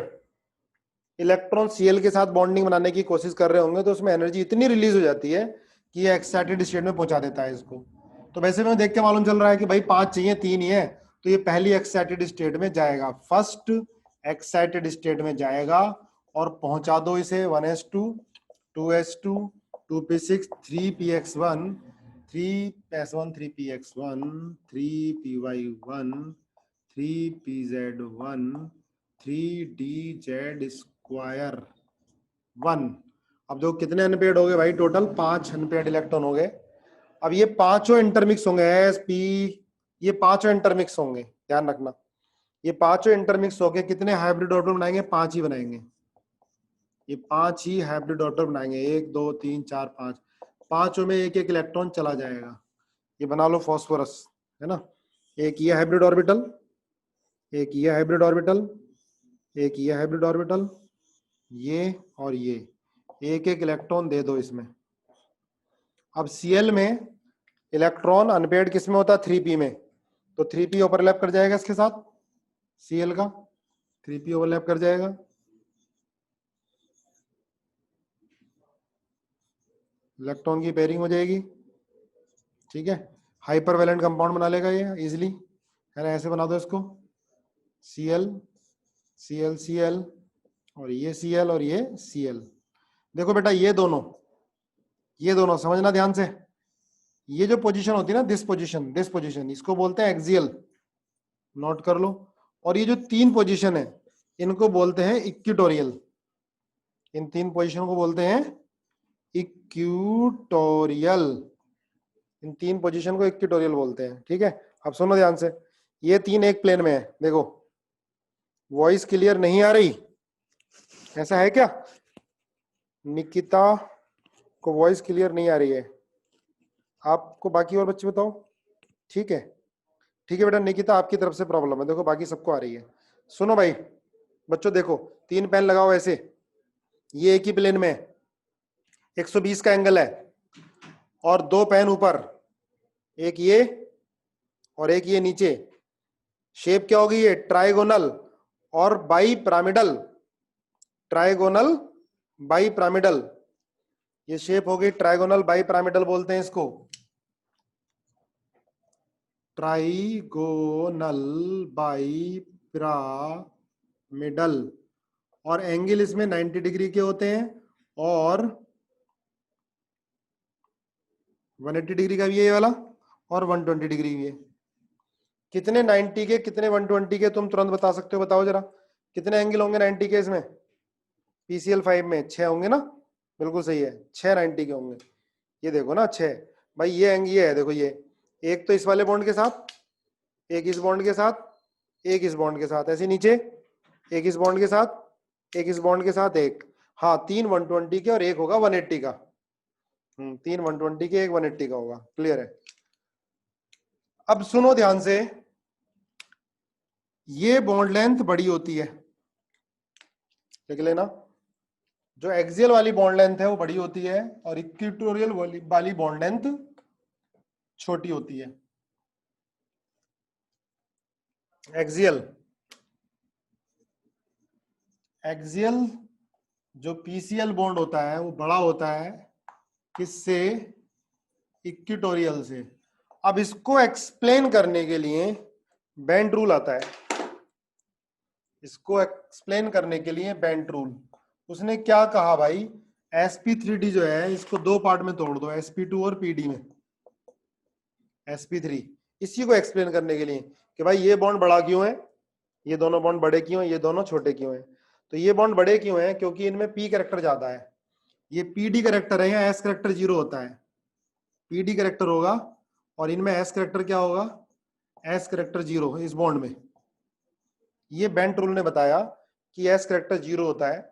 इलेक्ट्रॉन Cl के साथ बॉन्डिंग बनाने की कोशिश कर रहे होंगे तो उसमें एनर्जी इतनी रिलीज हो जाती है कि ये एक्साइटेड स्टेट में पहुंचा देता है इसको। तो वैसे में देख के मालूम चल रहा है कि भाई 5 चाहिए, 3 ही है, तो ये पहली एक्साइटेड स्टेट में जाएगा, फर्स्ट एक्साइटेड स्टेट में जाएगा और पहुंचा दो इसे 1s2 2s2 2p6 3px1 3s1 3px1 3py1 3pz1 3dz square 1। अब देखो कितने अनपेड हो गए भाई, टोटल 5 अनपेड इलेक्ट्रॉन हो गए। अब ये पांचों इंटरमिक्स होंगे, एस पी, ये पांचों इंटरमिक्स होंगे, ध्यान रखना। ये पांचों इंटरमिक्स होके कितने हाइब्रिड ऑर्बिटल बनाएंगे? 5 ही बनाएंगे। ये 5 ही हाइब्रिड ऑर्बिटल बनाएंगे, 1 2 3 4 5, पांचों में एक एक इलेक्ट्रॉन चला जाएगा। ये बना लो फास्फोरस, है ना। एक ये हाइब्रिड ऑर्बिटल, एक ये हाइब्रिड ऑर्बिटल, एक ये हाइब्रिड ऑर्बिटल, ये और ये, एक एक इलेक्ट्रॉन दे दो इसमें। अब Cl में इलेक्ट्रॉन अनपेड किस में होता है? 3p में, तो 3p ओवरलैप कर जाएगा इसके साथ, Cl का 3p ओवरलैप कर जाएगा। इलेक्ट्रॉन की पेयरिंग हो जाएगी, ठीक है। हाइपरवैलेंट कंपाउंड बना लेगा ये इजिली, है ना। ऐसे बना दो इसको, Cl Cl Cl और ये Cl और ये Cl। देखो बेटा ये दोनों समझना ध्यान से। ये जो पोजीशन होती है ना, दिस पोजीशन, इसको बोलते हैं एक्सियल, नोट कर लो। और ये जो 3 पोजीशन है इनको बोलते हैं इक्विटोरियल। इन 3 पोजीशन को बोलते हैं इक्विटोरियल। इन 3 पोजीशन को इक्विटोरियल बोलते हैं, ठीक है। अब सुनो ध्यान से, ये 3 एक प्लेन में है। देखो वॉइस क्लियर नहीं आ रही, ऐसा है क्या? निकिता को वॉइस क्लियर नहीं आ रही है, आपको बाकी और बच्चे बताओ? ठीक है, ठीक है बेटा, निकिता आपकी तरफ से प्रॉब्लम है, देखो बाकी सबको आ रही है। सुनो भाई बच्चों, देखो 3 पेन लगाओ ऐसे, ये एक ही प्लेन में 120 का एंगल है, और 2 पेन ऊपर, एक ये और एक ये नीचे। शेप क्या होगी? ये ट्राइगोनल और bi pyramidal, trigonal bi pyramidal, ये शेप होगी ट्राइगोनल बाई पिरामिडल बोलते हैं इसको, ट्राइगोनल बाई पिरामिडल। और एंगल इसमें 90 डिग्री के होते हैं और 180 डिग्री का भी है ये वाला, और 120 डिग्री भी है। कितने 90 के, कितने 120 के, तुम तुरंत बता सकते हो? बताओ जरा, कितने एंगल होंगे 90 के इसमें? PCl5 में 6 होंगे ना, बिल्कुल सही है, 6 90 के होंगे। ये देखो ना 6 भाई, ये एंगल ये है, देखो ये एक तो इस वाले बॉन्ड के साथ, एक इस बॉन्ड के साथ, एक इस बॉन्ड के साथ, ऐसे नीचे एक इस बॉन्ड के साथ, एक इस बॉन्ड के साथ, एक, हाँ 3 120 के और एक होगा 180 का। 3 120 के, एक 180 का होगा, क्लियर है। अब सुनो ध्यान से, ये बॉन्ड लेंथ बड़ी होती है, देख लेना, जो एक्सियल वाली बॉन्ड लेंथ है वो बड़ी होती है और इक्विटोरियल वाली बॉन्ड लेंथ छोटी होती है। एक्सियल एक्सियल जो PCl बॉन्ड होता है वो बड़ा होता है किससे? इक्विटोरियल से। अब इसको एक्सप्लेन करने के लिए बेंट रूल आता है, इसको एक्सप्लेन करने के लिए बेंट रूल। उसने क्या कहा भाई, sp3d जो है इसको दो पार्ट में तोड़ दो, sp2 और pd में। sp3 इसी को एक्सप्लेन करने के लिए कि भाई ये बॉन्ड बड़ा क्यों है, ये दोनों बॉन्ड बड़े क्यों है, ये दोनों छोटे क्यों है। तो ये बॉन्ड बड़े क्यों है, क्योंकि इनमें p कैरेक्टर ज्यादा है। ये pd कैरेक्टर है, या s कैरेक्टर 0 होता है, pd कैरेक्टर होगा और इनमें s कैरेक्टर क्या होगा, s कैरेक्टर 0 इस बॉन्ड में। ये बेंट रूल ने बताया कि s कैरेक्टर 0 होता है,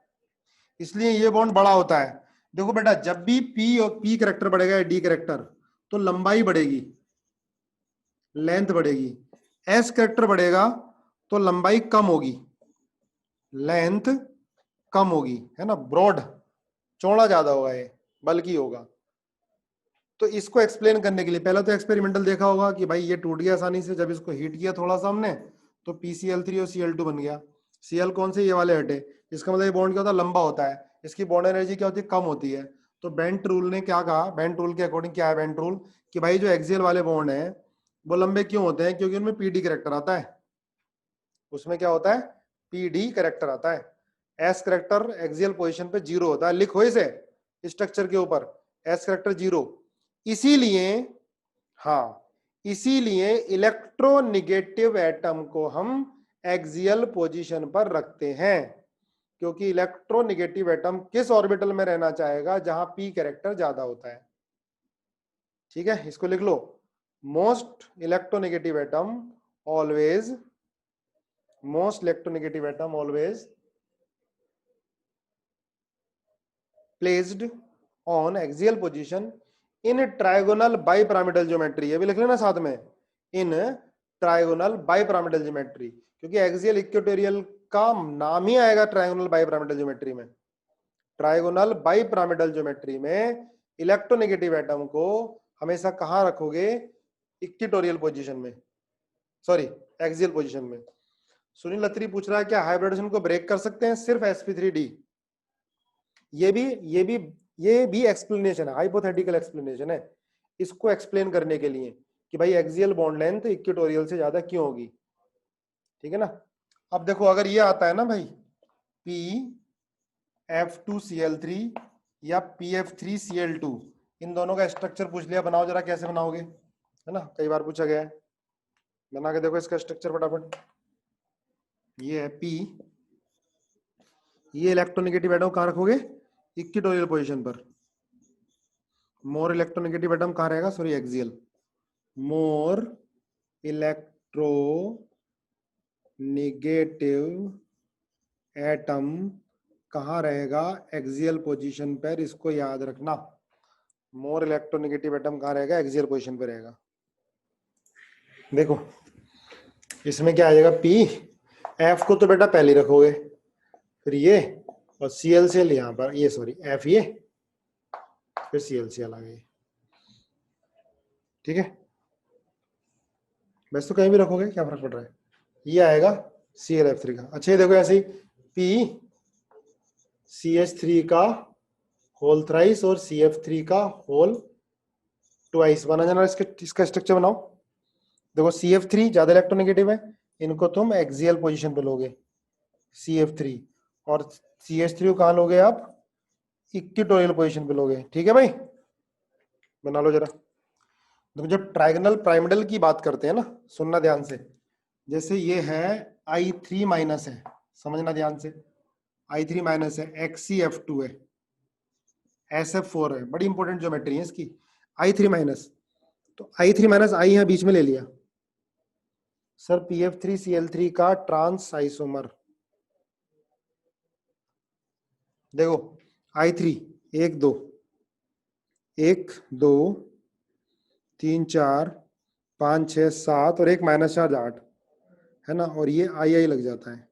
इसलिए ये बॉन्ड बड़ा होता है। देखो बेटा, जब भी p और p कैरेक्टर बढ़ेगा या d कैरेक्टर, तो लंबाई बढ़ेगी, लेंथ बढ़ेगी। s कैरेक्टर बढ़ेगा तो लंबाई कम होगी, लेंथ कम होगी, है ना, ब्रॉड, चौड़ा ज्यादा होगा, ये बल्कि होगा। तो इसको एक्सप्लेन करने के लिए पहले तो एक्सपेरिमेंटल देखा होगा कि भाई ये टूट गया आसानी से, जब इसको हीट किया थोड़ा सा हमने तो PCl3 और Cl2 बन गया। Cl कौन से, ये वाले हटे, इसका मतलब ये बॉन्ड क्या होता है, लंबा होता है, इसकी बॉन्ड एनर्जी क्या होती है, कम होती है। तो बेंट रूल ने क्या कहा, बेंट रूल के अकॉर्डिंग क्या है बेंट रूल, कि भाई जो एक्सियल वाले बॉन्ड है वो लंबे क्यों होते हैं, क्योंकि उनमें पीडी कैरेक्टर आता है। उसमें क्या होता है, पीडी कैरेक्टर आता है। एस कैरेक्टर एक्सियल पोजीशन पे 0 होता है, लिखो इसे स्ट्रक्चर के ऊपर, एस कैरेक्टर 0। इसीलिए, हाँ, इसीलिए इलेक्ट्रोनिगेटिव एटम को हम एक्सियल पोजीशन पर रखते हैं, क्योंकि इलेक्ट्रोनिगेटिव एटम किस ऑर्बिटल में रहना चाहेगा, जहां पी कैरेक्टर ज्यादा होता है। ठीक है, इसको लिख लो, most electronegative atom always, most electronegative atom always placed on axial position in trigonal bipyramidal geometry. ये भी लिख लेना साथ में, इन ट्राइगोनल बाइपिरामिडल ज्योमेट्री, क्योंकि एक्सियल इक्वेटोरियल का नाम ही आएगा ट्राइगोनल बाइपिरामिडल ज्योमेट्री में। ट्राइगोनल बाइपिरामिडल ज्योमेट्री में इलेक्ट्रोनेगेटिव एटम को हमेशा कहां रखोगे, इक्वेटोरियल पोजीशन में, सॉरी एक्सियल पोजीशन में। सुनील अत्री पूछ रहा है क्या हाइब्रिडेशन को ब्रेक कर सकते हैं सिर्फ sp3d। ये भी एक्सप्लेनेशन है, हाइपोथेटिकल एक्सप्लेनेशन है, इसको एक्सप्लेन करने के लिए कि भाई एक्सियल बॉन्ड लेंथ इक्वेटोरियल से ज्यादा क्यों होगी। ठीक है ना। अब देखो, अगर ये आता है ना भाई PF2Cl3 या PF3Cl2, इन दोनों का स्ट्रक्चर पूछ लिया, बनाओ जरा, कैसे बनाओगे, है ना, कई बार पूछा गया है, बना के देखो इसका स्ट्रक्चर फटाफट। ये है P, ये इलेक्ट्रोनेगेटिव एटम कहां रखोगे, इक्वेटोरियल पोजीशन पर। मोर इलेक्ट्रोनेगेटिव एटम कहां रहेगा, सॉरी एक्सियल, मोर इलेक्ट्रो नेगेटिव एटम कहां रहेगा, एक्सियल पोजीशन पर, इसको याद रखना। मोर इलेक्ट्रोनेगेटिव एटम कहां रहेगा, एक्सियल पोजीशन पर रहेगा। देखो इसमें क्या आ जाएगा, P, F को तो बेटा पहले रखोगे, फिर ये, और ClCl यहां पर, ये सॉरी F ये, फिर ClCl आ गई। ठीक है, वैसे तो कहीं भी रखोगे क्या फर्क पड़ रहा है, ये आएगा ClF3 का। अच्छा ये देखो ऐसे ही PCH3 का होल थ्राइस और CF3 का होल ट्वाइस बना जाना। इसका स्ट्रक्चर बनाओ। देखो CF3 ज्यादा इलेक्ट्रोनेगेटिव है, इनको तुम एक्सियल पोजीशन पे लोगे CF3, और CH3 को कहां लोगे आप, इक्वेटोरियल पोजीशन पे लोगे। ठीक है भाई, बना लो जरा। देखो जब ट्राइगोनल पिरामिडल की बात करते हैं ना, सुनना ध्यान से, जैसे ये है I3 माइनस है, समझना ध्यान से, I3 माइनस है, XCF2 है, SF4 है, बड़ी इंपॉर्टेंट ज्योमेट्री है इसकी, I3 माइनस, तो I3 माइनस I यहाँ बीच में ले लिया सर, PF3Cl3 का ट्रांस आइसोमर। देखो I3 1 2 1 2 3 4 5 6 7 और एक -4 8 है ना, और ये I लग जाता है।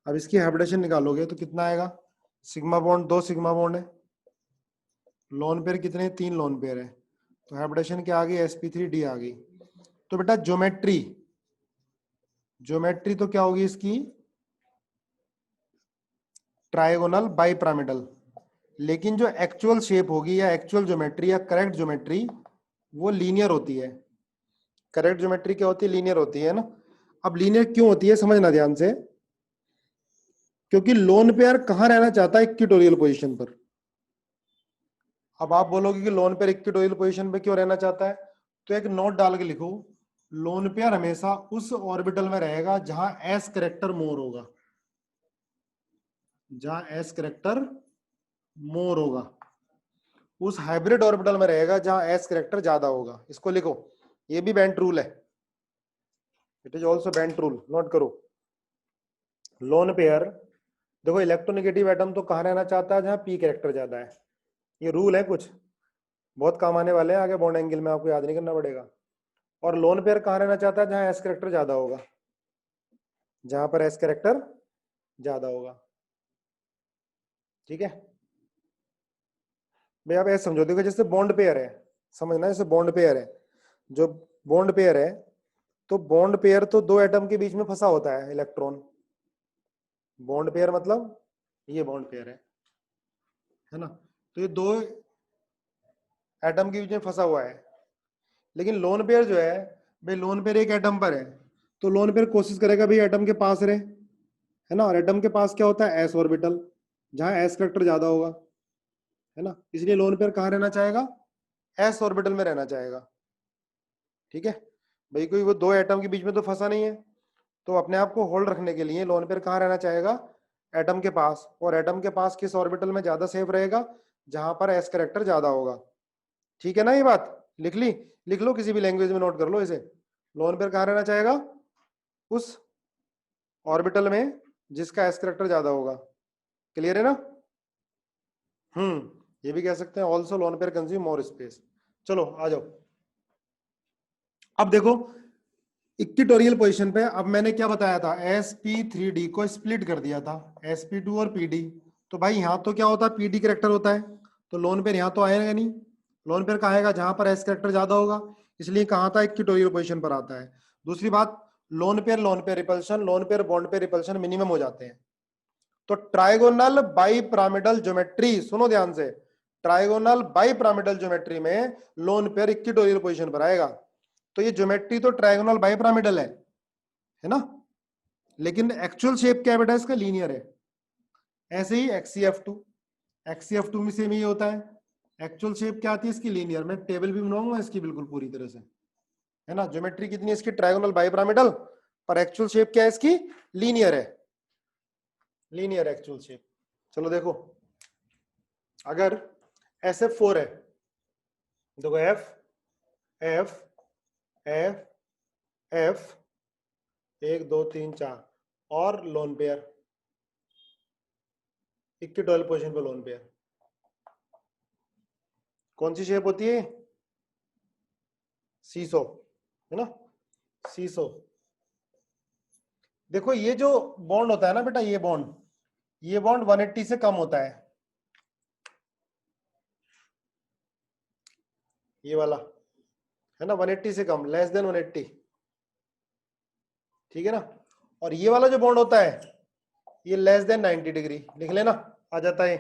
अब इसकी हाइब्रिडेशन निकालोगे तो कितना आएगा, सिग्मा बॉन्ड, 2 सिग्मा बॉन्ड है, लोन पेयर कितने, 3 लोन पेयर है, तो हाइब्रिडेशन क्या आ गई, sp3d आ गई। तो बेटा ज्योमेट्री, ज्योमेट्री तो क्या होगी इसकी, ट्राइगोनल बाइपिरामिडल, लेकिन जो एक्चुअल शेप होगी या एक्चुअल ज्योमेट्री या करेक्ट ज्योमेट्री वो लीनियर होती है। करेक्ट ज्योमेट्री क्या होती है? लीनियर होती है ना। अब लीनियर क्यों होती है समझना ध्यान से, क्योंकि लोन पेयर कहां रहना चाहता है? इक्विटोरियल पोजीशन पर। अब आप बोलोगे कि लोन पेयर इक्विटोरियल पोजीशन पे क्यों रहना चाहता है, तो एक नोट डाल के लिखो, लोन पेयर हमेशा उस ऑर्बिटल में रहेगा जहां एस करेक्टर मोर होगा, जहां एस करेक्टर मोर होगा, उस हाइब्रिड ऑर्बिटल में रहेगा जहां एस करेक्टर ज्यादा होगा। इसको लिखो, ये भी बेंट रूल है, it is also bent rule, note करो। लोन पेयर, देखो इलेक्ट्रोनेगेटिव एटम तो कहां रहना चाहता है? जहां पी करेक्टर ज्यादा है। ये रूल है, कुछ बहुत काम आने वाले हैं आगे बॉन्ड एंगल में, आपको याद नहीं करना पड़ेगा। और लोन पेयर कहां रहना चाहता है? जहां एस करेक्टर ज्यादा होगा, जहां पर एस करेक्टर ज्यादा होगा। ठीक है भाई, आप ऐसे समझो, देखो जैसे बॉन्ड पेयर है, समझना, जैसे बॉन्ड पेयर है, जो बॉन्ड पेयर है, तो बॉन्ड पेयर तो दो एटम के बीच में फंसा होता है इलेक्ट्रॉन। बॉन्ड पेयर मतलब ये बॉन्ड पेयर है ना, तो ये दो एटम के बीच में फंसा हुआ है। लेकिन लोन पेयर जो है भाई, लोन पेयर एक एटम पर है, तो लोन पेयर कोशिश करेगा भाई एटम के पास रहे, है ना। और एटम के पास क्या होता है? एस ऑर्बिटल, जहां एस करेक्टर ज्यादा होगा, है ना। इसलिए लोन पेयर कहां रहना चाहेगा? एस ऑर्बिटल में रहना चाहेगा। ठीक है भाई, कोई वो दो एटम के बीच में तो फंसा नहीं है, तो अपने आप को होल्ड रखने के लिए लोन पेयर कहां रहना चाहेगा? एटम के पास। और एटम के पास किस ऑर्बिटल में ज्यादा सेफ रहेगा? जहां पर एस करेक्टर ज्यादा होगा। ठीक है ना, ये बात लिख ली? लिख लो, किसी भी लैंग्वेज में नोट कर लो इसे। लोन पेयर कहां रहना चाहेगा? उस ऑर्बिटल में जिसका एस करेक्टर ज्यादा होगा। क्लियर है ना? ये भी कह सकते हैं also lone pair consume more space. चलो आ जाओ, अब देखो इक्विटोरियल पोजीशन पे। अब मैंने क्या बताया था? sp3d को स्प्लिट कर दिया था, sp2 और pd। तो भाई यहां तो क्या होता है? pd करेक्टर होता है, तो लोन पेयर यहां तो आएगा नहीं। लोन पेयर कहाँ आएगा? जहां पर एस करेक्टर ज्यादा होगा, इसलिए कहा था इक्विटोरियल पोजीशन पर आता है। दूसरी बात, lone pair repulsion, lone pair bond pair repulsion minimum हो जाते हैं। तो ट्राइगोनल बाई पिरामिडल ज्योमेट्री, सुनो ध्यान से, ट्राइगोनल बाई पिरामिडल ज्योमेट्री में लोन पेयर इक्विटोरियल पोजीशन पर आएगा। तो ये ज्योमेट्री तो ट्राइगोनल बाई पिरामिडल है ना, लेकिन एक्चुअल शेप क्या है बेटा इसका? लीनियर है। ऐसे ही एक्सीएफ टू में सेम ही होता है। एक्चुअल शेप क्या आती है इसकी? लीनियर। मैं टेबल भी बनाऊंगा इसकी बिल्कुल पूरी तरह से, है ना। ज्योमेट्री कितनी है इसकी? ट्राइगोनल बाई पिरामिडल, पर एक्चुअल शेप क्या है इसकी? लीनियर है, लीनियर एक्चुअल शेप। चलो देखो, अगर SF4 है, देखो एफ एफ एफ एफ 1 2 3 4 और लोन पेयर, इक्विटोरियल पोजीशन पे लोन पेयर, कौन सी शेप होती है? सीसो, है ना, सीसो। देखो ये जो बॉन्ड होता है ना बेटा, ये बॉन्ड 180 से कम होता है, ये वाला, है ना, 180 से कम, लेस देन 180। ठीक है ना। और ये वाला जो बॉन्ड होता है, ये लेस देन 90 डिग्री, लिख लेना, आ जाता है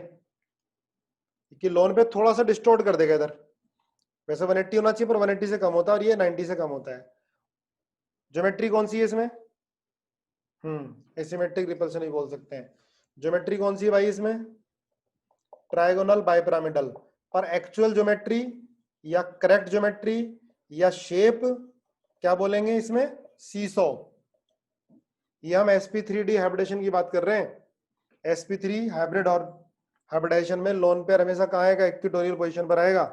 कि लोन पे थोड़ा सा डिस्टोर्ट कर देगा इधर। वैसे 180 होना चाहिए, पर 180 से कम होता है, और ये 90 से कम होता है। ज्योमेट्री कौन सी है इसमें? एसिमेट्रिक रिपल्शन भी बोल सकते हैं। ज्योमेट्री कौन सी है भाई इसमें? Trigonal bipyramidal. पर एक्चुअल ज्योमेट्री या करेक्ट ज्योमेट्री या शेप क्या बोलेंगे इसमें? सीसो। ये हम sp3d हाइब्रिडेशन की बात कर रहे हैं। sp3 हाइब्रिड और हाइब्रिडेशन में लोन पेयर हमेशा कहाँ आएगा? इक्विटोरियल पोजीशन पर आएगा।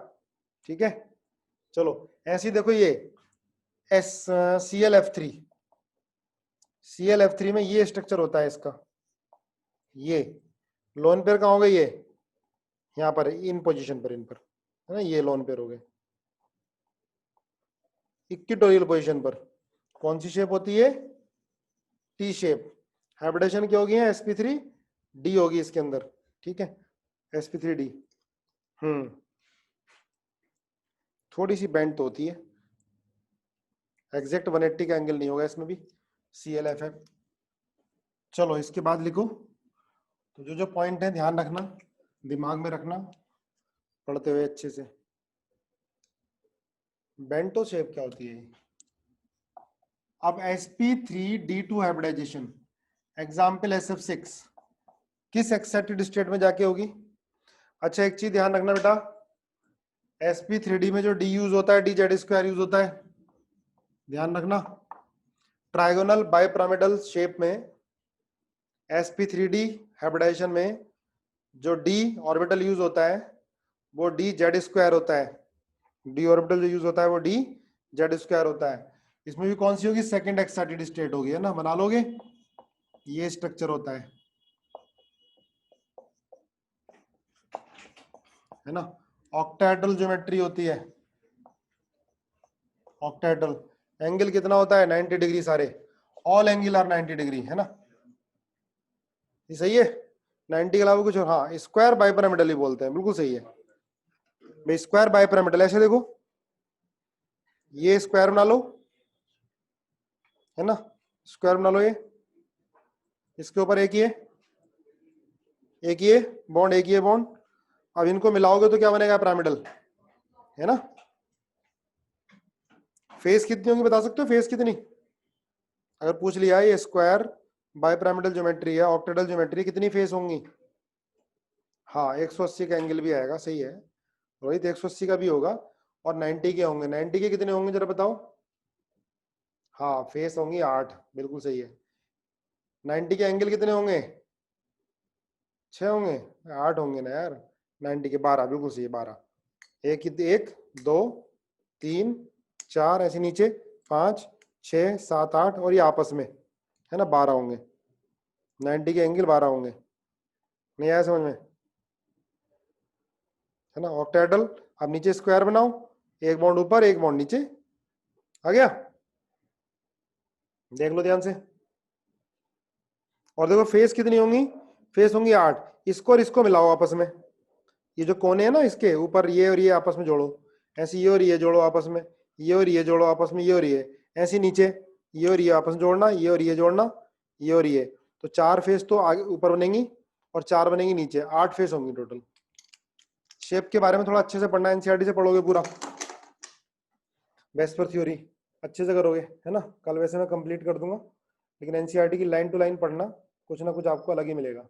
ठीक है, चलो ऐसी देखो, ये ClF3, ClF3 में ये स्ट्रक्चर होता है इसका। ये लोन पेयर कहाँ होगा? ये यहाँ पर, इन पोजीशन पर, इन पर, है ना, ये लोन पेयर हो गए। इक्विटोरियल पोजीशन पर कौन सी शेप होती है? T shape. हाइब्रिडेशन क्या होगी? sp3d होगी इसके अंदर। ठीक है, sp3d। थोड़ी सी बेंड तो होती है, एग्जैक्ट 180 का एंगल नहीं होगा इसमें भी। ClF है। चलो इसके बाद लिखो, तो जो जो पॉइंट है ध्यान रखना, दिमाग में रखना पढ़ते हुए अच्छे से। बेंटो शेप क्या होती है? अब sp3d2 हाइब्रिडाइजेशन, एग्जाम्पल SF6 किस एक्साइटेड स्टेट में जाके होगी? अच्छा एक चीज ध्यान रखना बेटा, sp3d में जो d यूज होता है dz² यूज होता है, ध्यान रखना। ट्राइगोनल बाइपिरामिडल शेप में sp3d हाइब्रिडाइजेशन में जो d ऑर्बिटल यूज होता है वो dz² होता है, d ऑर्बिटल जो यूज होता है वो dz² होता है। इसमें भी कौन सी होगी? सेकंड एक्साइटेड स्टेट होगी, है ना, बना लोगे। ये स्ट्रक्चर होता है ना। ऑक्टाहेड्रल ज्योमेट्री होती है, ऑक्टाहेड्रल। एंगल कितना होता है? 90 डिग्री सारे, ऑल एंगल आर 90 डिग्री, है ना, ये सही है। 90 के अलावा कुछ और, हाँ स्क्वायर बाइपिरामिडल ही बोलते हैं, बिल्कुल सही है भाई, स्क्वायर बाइपिरामिडल। ऐसे देखो, ये स्क्वायर बना लो, है ना, स्क्वायर बना लो ये, इसके ऊपर एक ये बॉन्ड, एक ये बॉन्ड। अब इनको मिलाओगे तो क्या बनेगा? पिरामिडल, है ना। फेस कितनी होंगी बता सकते हो? फेस कितनी अगर पूछ लिया, ये स्क्वायर बाइपिरामिडल ज्योमेट्री है, ऑक्टाहेड्रल ज्योमेट्री, कितनी फेस होंगी? हाँ 180 का एंगल भी आएगा, सही है रोहित, 180 का भी होगा और 90 के होंगे। 90 के कितने होंगे जरा बताओ? हाँ फेस होंगी 8, बिल्कुल सही है। 90 के एंगल कितने होंगे? 6 होंगे? 8 होंगे ना यार। 90 के 12, बिल्कुल सही है 12। एक 2 3 4 ऐसे नीचे, 5 6 7 8 और ये आपस में, है ना, 12 होंगे। 90 के एंगल 12 होंगे, नहीं आया समझ में, है ना। ऑक्टाहेड्रल। अब नीचे स्क्वायर बनाओ, एक बॉन्ड ऊपर एक बॉन्ड नीचे, आ गया, देख लो ध्यान से। और देखो फेस कितनी होंगी? फेस होंगी 8। इसको और इसको मिलाओ आपस में, ये जो कोने हैं ना इसके ऊपर, ये और ये आपस में जोड़ो, ऐसे ये और ये जोड़ो आपस में, ये और ये जोड़ो आपस में, ये और ये ऐसे नीचे, ये और ये आपस में जोड़ना, ये और ये जोड़ना, ये और ये, तो 4 फेस तो आगे ऊपर बनेंगी और 4 बनेंगी नीचे, 8 फेस होंगी टोटल। शेप के बारे में थोड़ा अच्छे से पढ़ना, एनसीईआरटी से पढ़ोगे पूरा, वेस्पर थ्योरी अच्छे से करोगे, है ना। कल वैसे मैं कंप्लीट कर दूंगा, लेकिन एनसीईआरटी की लाइन टू लाइन पढ़ना, कुछ ना कुछ आपको अलग ही मिलेगा।